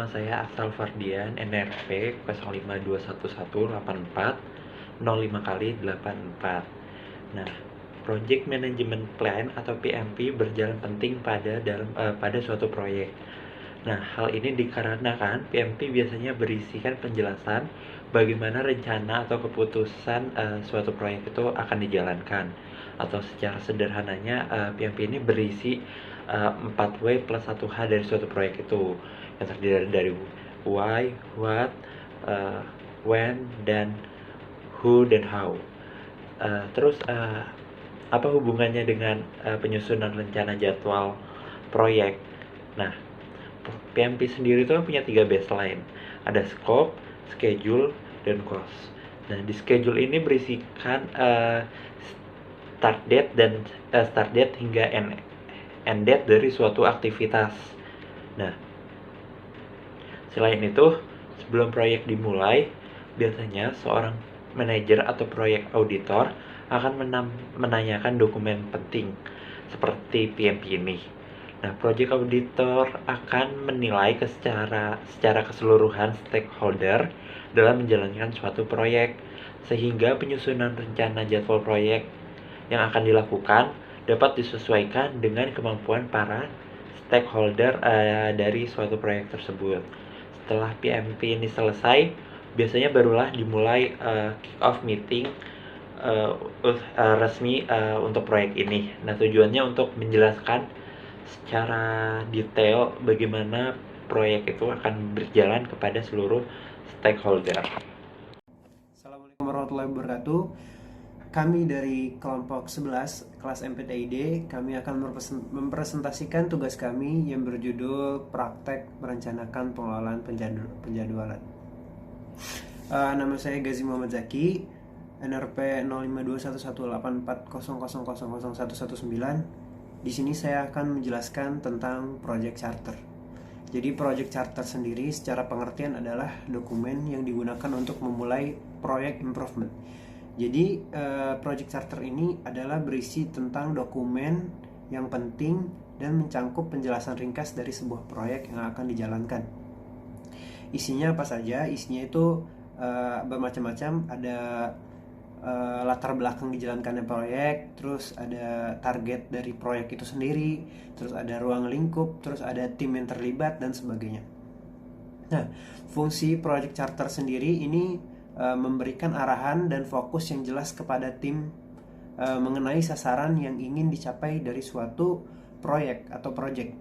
nama saya Afsal Fardian, NRP 05218405x84. Nah, Project Management Plan atau PMP berjalan penting pada suatu proyek. Nah, hal ini dikarenakan PMP biasanya berisikan penjelasan bagaimana rencana atau keputusan suatu proyek itu akan dijalankan. Atau secara sederhananya, PMP ini berisi 4W plus 1H dari suatu proyek itu, yang terdiri dari why, what, when, dan who, dan how. Terus apa hubungannya dengan penyusunan rencana jadwal proyek? Nah, PMP sendiri itu punya 3 baseline. Ada scope, schedule, dan cost. Nah, di schedule ini berisikan start date hingga end date dari suatu aktivitas. Nah, selain itu, sebelum proyek dimulai, biasanya seorang manajer atau proyek auditor akan menanyakan dokumen penting seperti PMP ini. Nah, project auditor akan menilai secara keseluruhan stakeholder dalam menjalankan suatu proyek, sehingga penyusunan rencana jadwal proyek yang akan dilakukan dapat disesuaikan dengan kemampuan para stakeholder dari suatu proyek tersebut. Setelah PMP ini selesai, biasanya barulah dimulai kick-off meeting resmi untuk proyek ini. Nah, tujuannya untuk menjelaskan secara detail bagaimana proyek itu akan berjalan kepada seluruh stakeholder. Assalamualaikum warahmatullahi wabarakatuh. Kami dari kelompok 11 kelas MPTID, kami akan mempresentasikan tugas kami yang berjudul Praktek Merencanakan Pengelolaan Penjadwalan. Nama saya Gazi Muhammad Zaki, NRP 05211840000119. Di sini saya akan menjelaskan tentang Project Charter. Jadi Project Charter sendiri secara pengertian adalah dokumen yang digunakan untuk memulai proyek improvement. Jadi Project Charter ini adalah berisi tentang dokumen yang penting dan mencangkup penjelasan ringkas dari sebuah proyek yang akan dijalankan. Isinya apa saja? Isinya itu bermacam-macam. Ada latar belakang dijalankannya proyek, terus ada target dari proyek itu sendiri, terus ada ruang lingkup, terus ada tim yang terlibat, dan sebagainya. Nah, fungsi Project Charter sendiri ini memberikan arahan dan fokus yang jelas kepada tim mengenai sasaran yang ingin dicapai dari suatu proyek atau project.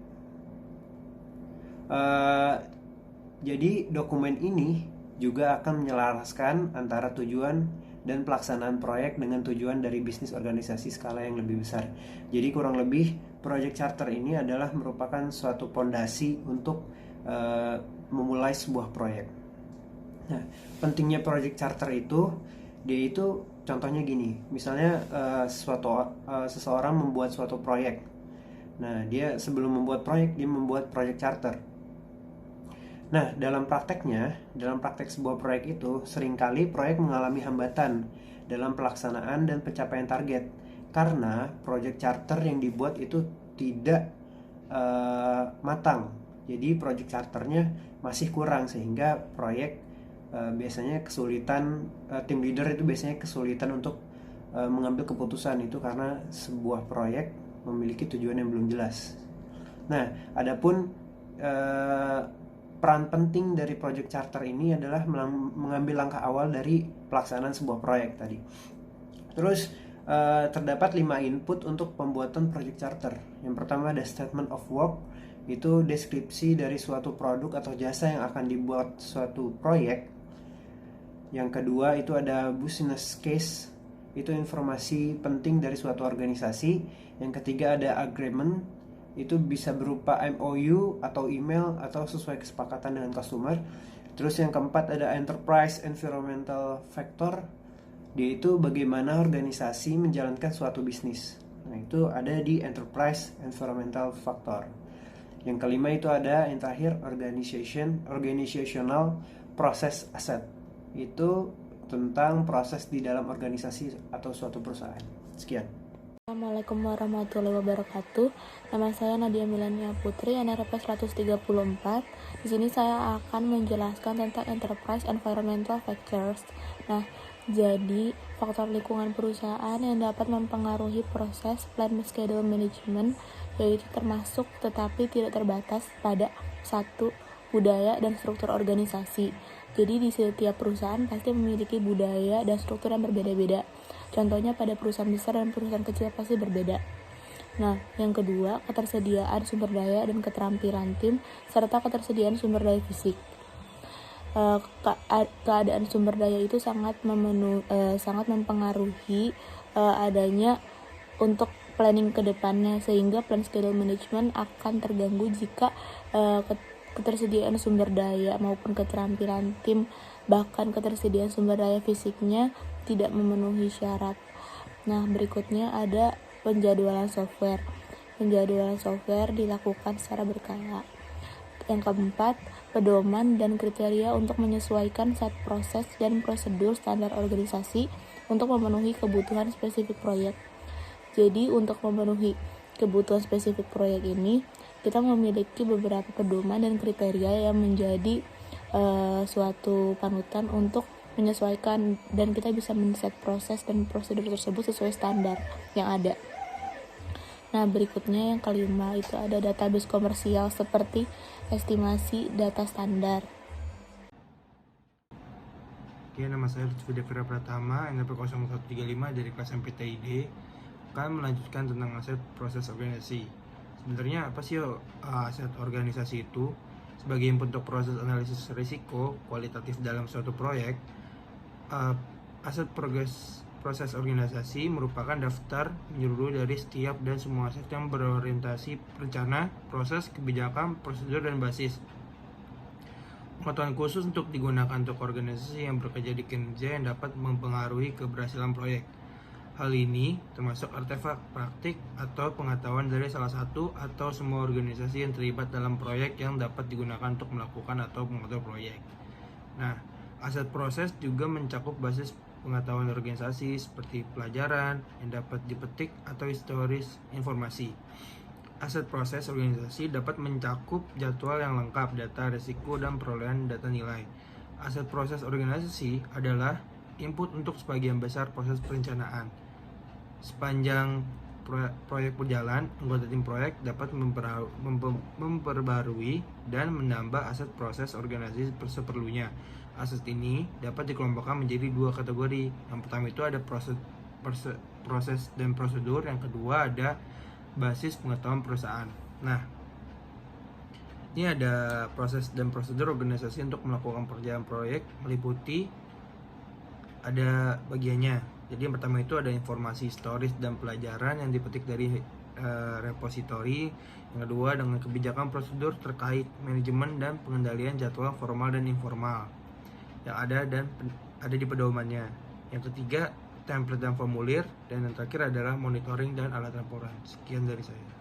Jadi dokumen ini juga akan menyelaraskan antara tujuan dan pelaksanaan proyek dengan tujuan dari bisnis organisasi skala yang lebih besar. Jadi kurang lebih Project Charter ini adalah merupakan suatu pondasi untuk memulai sebuah proyek. Nah, pentingnya Project Charter itu, dia itu contohnya gini, misalnya seseorang membuat suatu proyek. Nah, dia sebelum membuat proyek, dia membuat Project Charter. Nah, dalam praktek sebuah proyek itu, seringkali proyek mengalami hambatan dalam pelaksanaan dan pencapaian target karena Project Charter yang dibuat itu tidak matang. Jadi Project Charternya masih kurang, sehingga proyek biasanya kesulitan, tim leader itu biasanya kesulitan untuk mengambil keputusan itu karena sebuah proyek memiliki tujuan yang belum jelas. Nah, adapun peran penting dari Project Charter ini adalah mengambil langkah awal dari pelaksanaan sebuah proyek tadi. Terus terdapat 5 input untuk pembuatan Project Charter. Yang pertama ada Statement of Work, itu deskripsi dari suatu produk atau jasa yang akan dibuat suatu proyek. Yang kedua itu ada Business Case, itu informasi penting dari suatu organisasi. Yang ketiga ada Agreement, itu bisa berupa MOU atau email atau sesuai kesepakatan dengan customer. Terus yang keempat ada Enterprise Environmental Factor, dia itu bagaimana organisasi menjalankan suatu bisnis. Nah, itu ada di Enterprise Environmental Factor. Yang kelima itu ada yang terakhir Organizational Process Asset, itu tentang proses di dalam organisasi atau suatu perusahaan. Sekian. Assalamualaikum warahmatullahi wabarakatuh. Nama saya Nadia Milania Putri, NRP 134. Di sini saya akan menjelaskan tentang Enterprise Environmental Factors. Nah, jadi faktor lingkungan perusahaan yang dapat mempengaruhi proses plan schedule management, yaitu termasuk tetapi tidak terbatas pada satu, budaya dan struktur organisasi. Jadi di setiap perusahaan pasti memiliki budaya dan struktur yang berbeda-beda. Contohnya pada perusahaan besar dan perusahaan kecil pasti berbeda. Nah, yang kedua, ketersediaan sumber daya dan keterampilan tim, serta ketersediaan sumber daya fisik. Keadaan sumber daya itu sangat mempengaruhi adanya untuk planning ke depannya, sehingga plan schedule management akan terganggu jika ketersediaan sumber daya maupun keterampilan tim, bahkan ketersediaan sumber daya fisiknya tidak memenuhi syarat. Nah, berikutnya ada penjadwalan software. Penjadwalan software dilakukan secara berkala. Yang keempat, pedoman dan kriteria untuk menyesuaikan set proses dan prosedur standar organisasi untuk memenuhi kebutuhan spesifik proyek. Jadi, untuk memenuhi kebutuhan spesifik proyek ini, kita memiliki beberapa pedoman dan kriteria yang menjadi suatu panutan untuk menyesuaikan, dan kita bisa men-set proses dan prosedur tersebut sesuai standar yang ada. Nah, berikutnya yang kelima itu ada database komersial seperti estimasi data standar. Oke, nama saya Lutfi Devira Pratama, NRP 0135 dari kelas MPTID, akan melanjutkan tentang aset proses organisasi. Sebenarnya apa sih aset organisasi itu? Sebagai input untuk proses analisis risiko kualitatif dalam suatu proyek, aset proses organisasi merupakan daftar menyeluruh dari setiap dan semua aset yang berorientasi rencana, proses, kebijakan, prosedur, dan basis. Pengetahuan khusus untuk digunakan untuk organisasi yang bekerja di kinerja yang dapat mempengaruhi keberhasilan proyek. Hal ini termasuk artefak, praktik, atau pengetahuan dari salah satu atau semua organisasi yang terlibat dalam proyek yang dapat digunakan untuk melakukan atau mengatur proyek. Nah, aset proses juga mencakup basis pengetahuan organisasi seperti pelajaran yang dapat dipetik atau historis informasi. Aset proses organisasi dapat mencakup jadwal yang lengkap, data risiko, dan perolehan data nilai. Aset proses organisasi adalah input untuk sebagian besar proses perencanaan. Sepanjang proyek berjalan, anggota tim proyek dapat memperbarui dan menambah aset proses organisasi seperlunya. Aset ini dapat dikelompokkan menjadi dua kategori. Yang pertama itu ada proses dan prosedur, yang kedua ada basis pengetahuan perusahaan. Nah, ini ada proses dan prosedur organisasi untuk melakukan pekerjaan proyek, meliputi ada bagiannya. Jadi yang pertama itu ada informasi historis dan pelajaran yang dipetik dari repositori. Yang kedua dengan kebijakan prosedur terkait manajemen dan pengendalian jadwal formal dan informal yang ada di pedomannya. Yang ketiga template dan formulir, dan yang terakhir adalah monitoring dan alat laporan. Sekian dari saya.